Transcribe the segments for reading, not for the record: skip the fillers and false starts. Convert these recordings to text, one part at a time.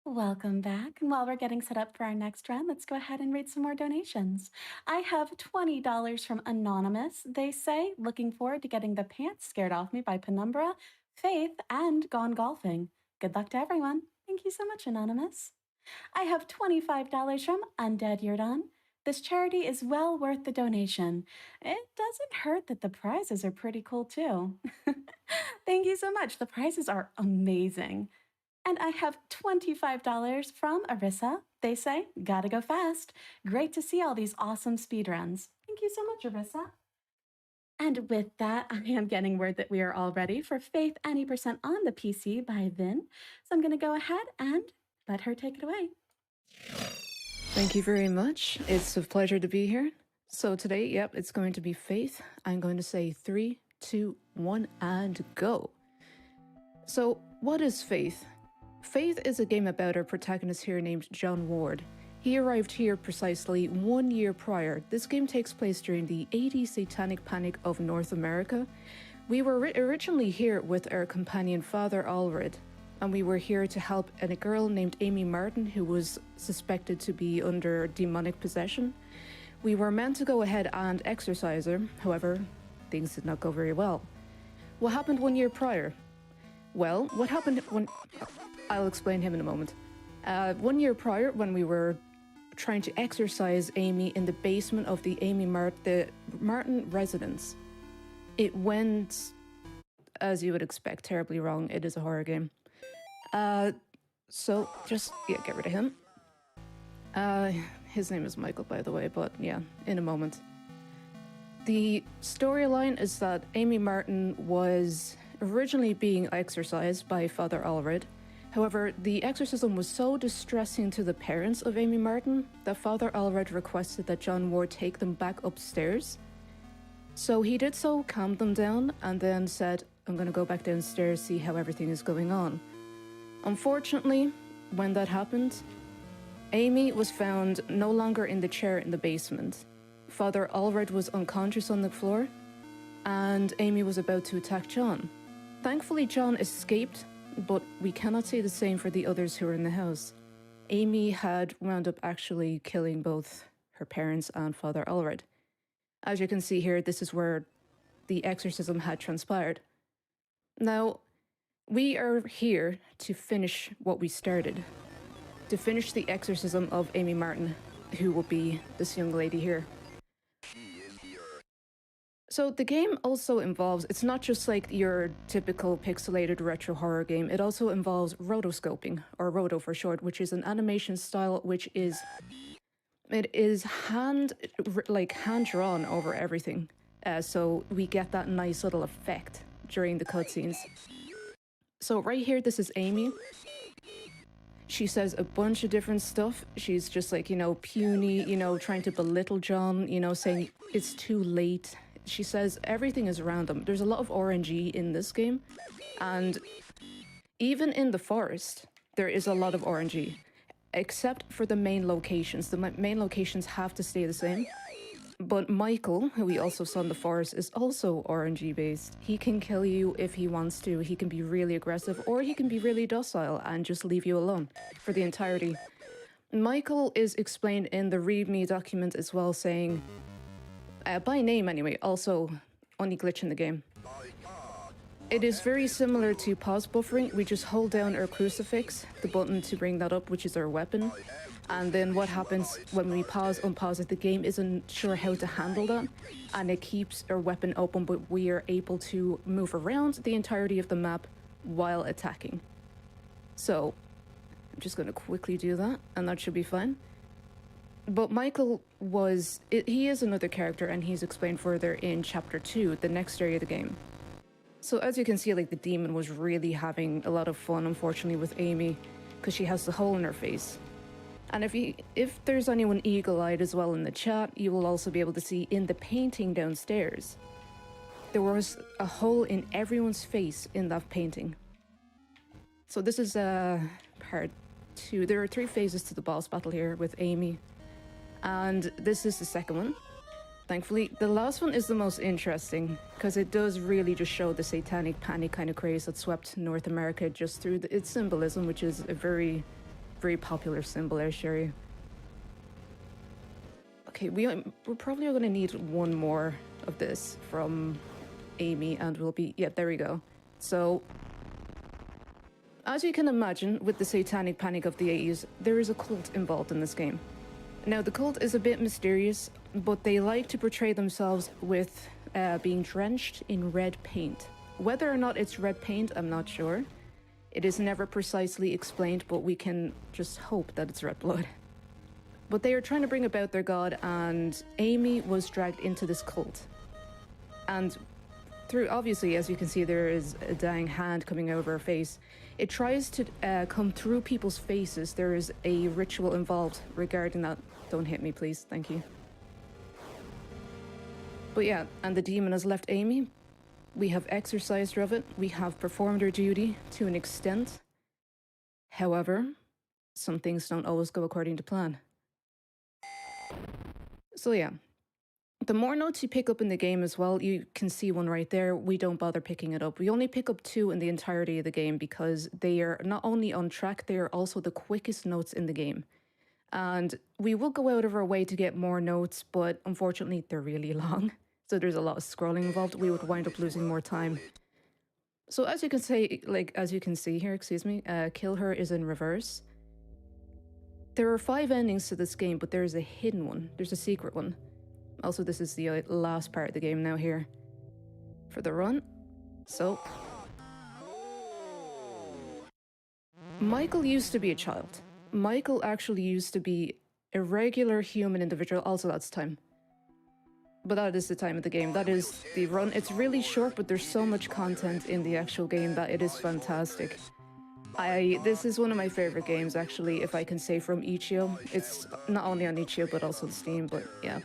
Welcome back. And while we're getting set up for our next round, let's go ahead and read some more donations. I have $20 from Anonymous. They say, looking forward to getting the pants scared off me by Penumbra, Faith, and Gone Golfing. Good luck to everyone. Thank you so much, Anonymous. I have $25 from Undead Yurdan. This charity is well worth the donation. It doesn't hurt that the prizes are pretty cool too. Thank you so much. The prizes are amazing. And I have $25 from Arissa. They say, gotta go fast. Great to see all these awesome speedruns. Thank you so much, Arissa. And with that, I am getting word that we are all ready for Faith Any Percent on the PC by Vynn. So I'm going to go ahead and let her take it away. Thank you very much. It's a pleasure to be here. So today, yep, it's going to be Faith. I'm going to say 3, 2, 1, and go. So what is Faith? Faith is a game about our protagonist here named John Ward. He arrived here precisely 1 year prior. This game takes place during the 80s satanic panic of North America. We were originally here with our companion Father Allred, and we were here to help a girl named Amy Martin who was suspected to be under demonic possession. We were meant to go ahead and exorcise her, however, things did not go very well. What happened 1 year prior? Well, what happened when... I'll explain him in a moment. 1 year prior, when we were trying to exorcise Amy in the basement of the the Martin residence, it went, as you would expect, terribly wrong. It is a horror game. So just, yeah, get rid of him. His name is Michael, by the way, but yeah, in a moment. The storyline is that Amy Martin was originally being exorcised by Father Allred. However, the exorcism was so distressing to the parents of Amy Martin that Father Allred requested that John Ward take them back upstairs. So he did so, calmed them down, and then said, I'm going to go back downstairs, see how everything is going on. Unfortunately, when that happened, Amy was found no longer in the chair in the basement. Father Allred was unconscious on the floor, and Amy was about to attack John. Thankfully, John escaped, but we cannot say the same for the others who were in the house. Amy had wound up actually killing both her parents and Father Allred. As you can see here, this is where the exorcism had transpired. Now, we are here to finish what we started. To finish the exorcism of Amy Martin, who will be this young lady here. So the game also involves, it's not just like your typical pixelated retro horror game, it also involves rotoscoping, or roto for short, which is an animation style which is, it is hand-drawn over everything. So we get that nice little effect during the cutscenes. So right here, this is Amy. She says a bunch of different stuff. She's just like, puny, trying to belittle John, saying it's too late. She says everything is around them. There's a lot of RNG in this game, and even in the forest, there is a lot of RNG, except for the main locations. The main locations have to stay the same. But Michael, who we also saw in the forest, is also RNG based. He can kill you if he wants to. He can be really aggressive, or he can be really docile and just leave you alone for the entirety. Michael is explained in the README document as well, saying, by name anyway, also only glitch in the game. It is very similar to pause buffering. We just hold down our crucifix, the button to bring that up, which is our weapon. And then what happens when we pause, unpause it, the game isn't sure how to handle that. And it keeps our weapon open, but we are able to move around the entirety of the map while attacking. So I'm just going to quickly do that, and that should be fine. But Michael he is another character, and he's explained further in Chapter 2, the next area of the game. So as you can see, the demon was really having a lot of fun, unfortunately, with Amy, because she has the hole in her face. And if there's anyone eagle-eyed as well in the chat, you will also be able to see in the painting downstairs, there was a hole in everyone's face in that painting. So this is part 2. There are 3 phases to the boss battle here with Amy. And this is the second one. Thankfully, the last one is the most interesting, because it does really just show the satanic panic kind of craze that swept North America just through its symbolism, which is a very very popular symbol there, Sherry. Okay, we're probably going to need one more of this from Amy, and we'll be... Yeah, there we go. So, as you can imagine, with the satanic panic of the 80s, there is a cult involved in this game. Now, the cult is a bit mysterious, but they like to portray themselves with being drenched in red paint. Whether or not it's red paint, I'm not sure. It is never precisely explained, but we can just hope that it's red blood. But they are trying to bring about their god, and Amy was dragged into this cult. And through, obviously, as you can see, there is a dying hand coming over her face. It tries to come through people's faces. There is a ritual involved regarding that. Don't hit me, please. Thank you. But yeah, and the demon has left Amy. We have exorcised her of it. We have performed our duty to an extent. However, some things don't always go according to plan. So yeah, the more notes you pick up in the game as well, you can see one right there. We don't bother picking it up. We only pick up 2 in the entirety of the game because they are not only on track, they are also the quickest notes in the game. And we will go out of our way to get more notes, but unfortunately they're really long. So there's a lot of scrolling involved. We would wind up losing more time. So as you can see here, kill her is in reverse. There are 5 endings to this game, but there is a hidden one. There's a secret one. Also, this is the last part of the game now here. For the run. So. Michael used to be a child. Michael actually used to be a regular human individual. Also, that's time. But that is the time of the game. That is the run. It's really short, but there's so much content in the actual game that it is fantastic. This is one of my favorite games, actually, if I can say, from Itch.io. It's not only on Itch.io, but also on Steam, but yeah.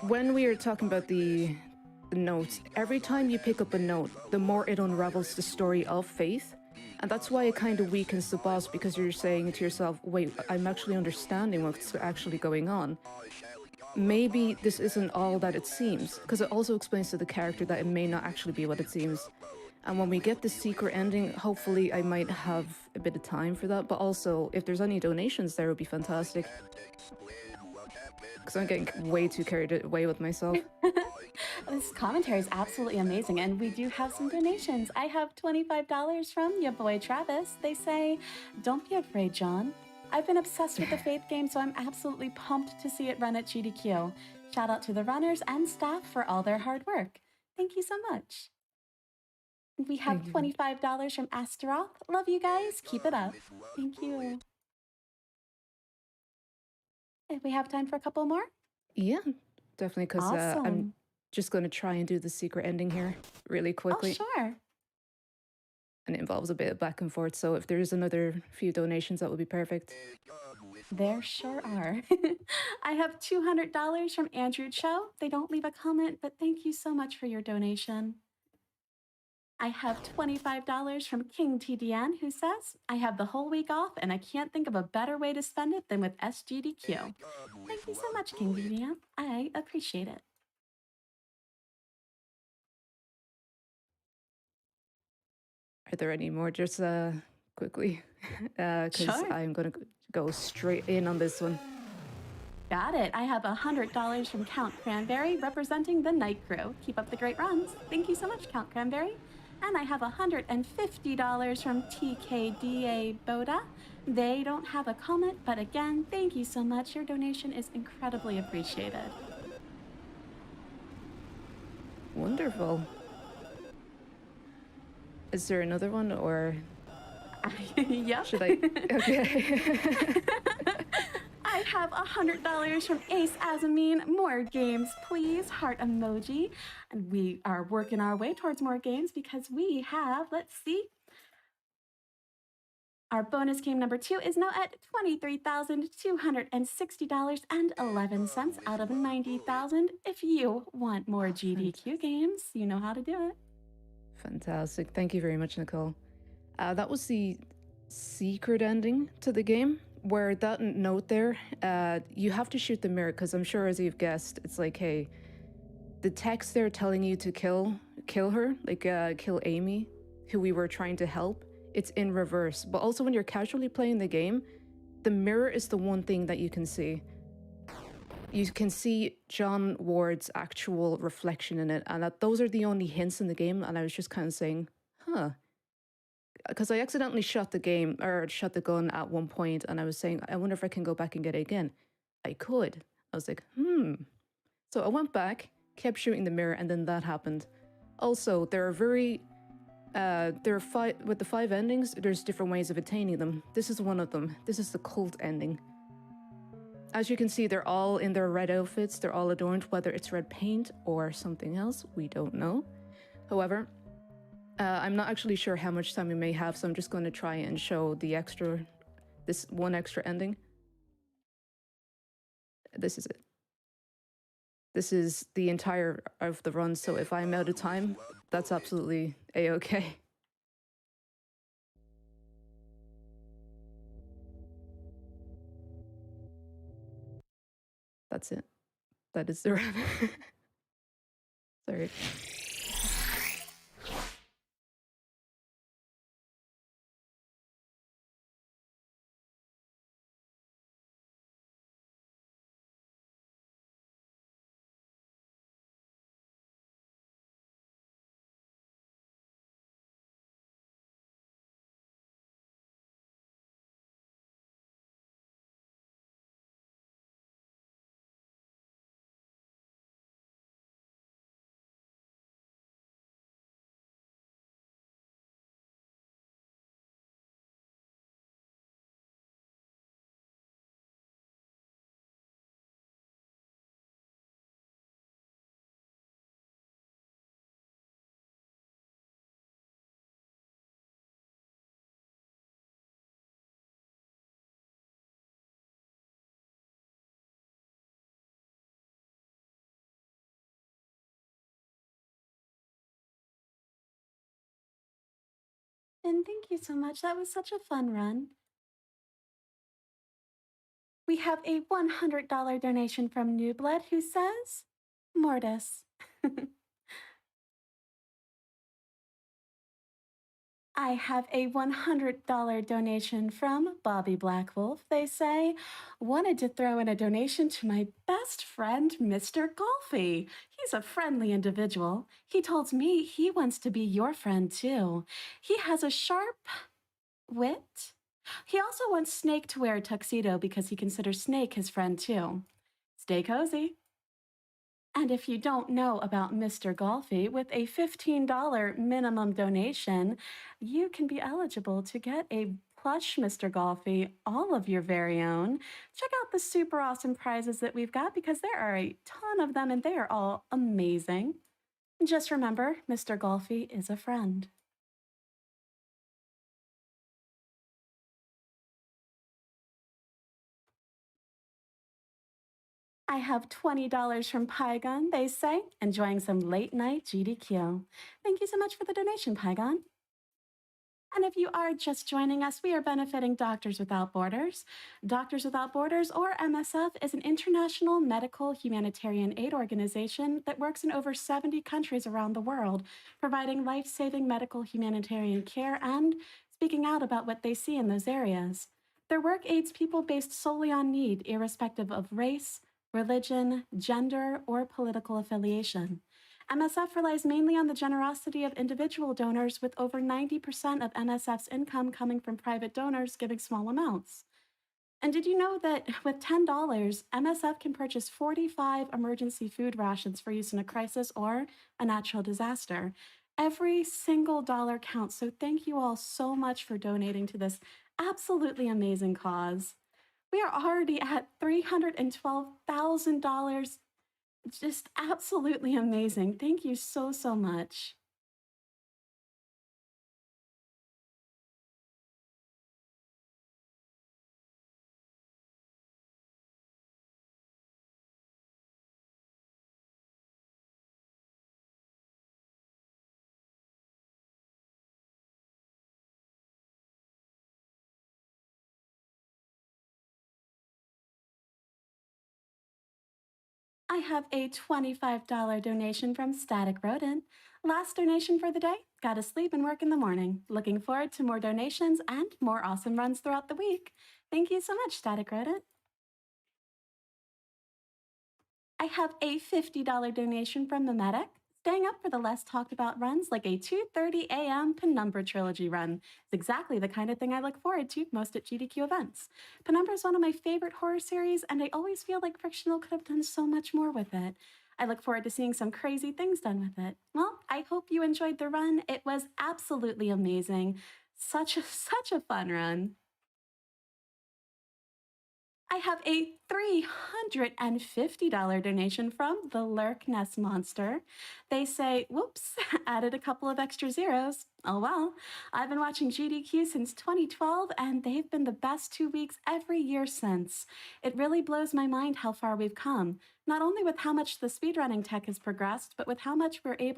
When we were talking about the notes, every time you pick up a note, the more it unravels the story of Faith. And that's why it kind of weakens the boss, because you're saying to yourself, wait, I'm actually understanding what's actually going on. Maybe this isn't all that it seems, because it also explains to the character that it may not actually be what it seems. And when we get the secret ending, hopefully I might have a bit of time for that, but also, if there's any donations there, it would be fantastic. Because I'm getting way too carried away with myself. This commentary is absolutely amazing, and we do have some donations. I have $25 from your boy Travis. They say, "Don't be afraid, John. I've been obsessed with the Faith game, so I'm absolutely pumped to see it run at GDQ. Shout out to the runners and staff for all their hard work. Thank you so much." We have $25 from Astaroth. Love you guys. Keep it up. Thank you. If we have time for a couple more? Yeah, definitely, because Awesome. I'm just going to try and do the secret ending here really quickly. Oh, sure. And it involves a bit of back and forth, so if there's another few donations, that would be perfect. There sure are. I have $200 from Andrew Cho. They don't leave a comment, but thank you so much for your donation. I have $25 from King TDN, who says, "I have the whole week off and I can't think of a better way to spend it than with SGDQ. Thank you so much, King TDN. I appreciate it. Are there any more? Just quickly, because Sure. I'm going to go straight in on this one. Got it. I have $100 from Count Cranberry, representing the night crew. Keep up the great runs. Thank you so much, Count Cranberry. And I have $150 from TKDA Boda. They don't have a comment, but again, thank you so much. Your donation is incredibly appreciated. Wonderful. Is there another one, or Yep. should I? Okay. I have $100 from Ace Azamine. More games, please. Heart emoji. And we are working our way towards more games because we have, let's see. Our bonus game number 2 is now at $23,260.11 out of 90,000. If you want more GDQ games, you know how to do it. Fantastic. Thank you very much, Nicole. That was the secret ending to the game, where that note there, you have to shoot the mirror, because I'm sure, as you've guessed, it's like, hey, the text there telling you to kill her, like kill Amy, who we were trying to help, it's in reverse. But also when you're casually playing the game, the mirror is the one thing that you can see. You can see John Ward's actual reflection in it, and those are the only hints in the game. And I was just kind of saying, huh. Because I accidentally shot the game, or shot the gun at one point, and I was saying, I wonder if I can go back and get it again. I could. I was like, So I went back, kept shooting the mirror, and then that happened. Also, there are with the 5 endings, there's different ways of attaining them. This is one of them. This is the cult ending. As you can see, they're all in their red outfits. They're all adorned, whether it's red paint or something else, we don't know. However, I'm not actually sure how much time we may have, so I'm just going to try and show this one extra ending. This is it. This is the entire of the run, so if I'm out of time, that's absolutely a-okay. That's it. That is the run. Sorry. And thank you so much. That was such a fun run. We have a $100 donation from New Blood who says, Mortis. I have a $100 donation from Bobby Blackwolf. They say, wanted to throw in a donation to my best friend, Mr. Golfy. He's a friendly individual. He told me he wants to be your friend too. He has a sharp wit. He also wants Snake to wear a tuxedo because he considers Snake his friend too. Stay cozy. And if you don't know about Mr. Golfy, with a $15 minimum donation, you can be eligible to get a plush Mr. Golfy, all of your very own. Check out the super awesome prizes that we've got because there are a ton of them and they are all amazing. Just remember, Mr. Golfy is a friend. I have $20 from Pygon, they say, enjoying some late night GDQ. Thank you so much for the donation, Pygon. And if you are just joining us, we are benefiting Doctors Without Borders. Doctors Without Borders, or MSF, is an international medical humanitarian aid organization that works in over 70 countries around the world, providing life-saving medical humanitarian care and speaking out about what they see in those areas. Their work aids people based solely on need, irrespective of race, religion, gender, or political affiliation. MSF relies mainly on the generosity of individual donors, with over 90% of MSF's income coming from private donors giving small amounts. And did you know that with $10, MSF can purchase 45 emergency food rations for use in a crisis or a natural disaster? Every single dollar counts, so thank you all so much for donating to this absolutely amazing cause. We are already at $312,000. Just absolutely amazing. Thank you so, so much. I have a $25 donation from Static Rodent. Last donation for the day. Gotta sleep and work in the morning. Looking forward to more donations and more awesome runs throughout the week. Thank you so much, Static Rodent. I have a $50 donation from the medic. Staying up for the less talked about runs like a 2:30 a.m. Penumbra trilogy run. It's exactly the kind of thing I look forward to most at GDQ events. Penumbra is one of my favorite horror series, and I always feel like Frictional could have done so much more with it. I look forward to seeing some crazy things done with it. Well, I hope you enjoyed the run. It was absolutely amazing. Such a fun run. I have a $350 donation from the Lurk Nest Monster. They say, whoops, added a couple of extra zeros. Oh well. I've been watching GDQ since 2012, and they've been the best 2 weeks every year since. It really blows my mind how far we've come, not only with how much the speedrunning tech has progressed, but with how much we're able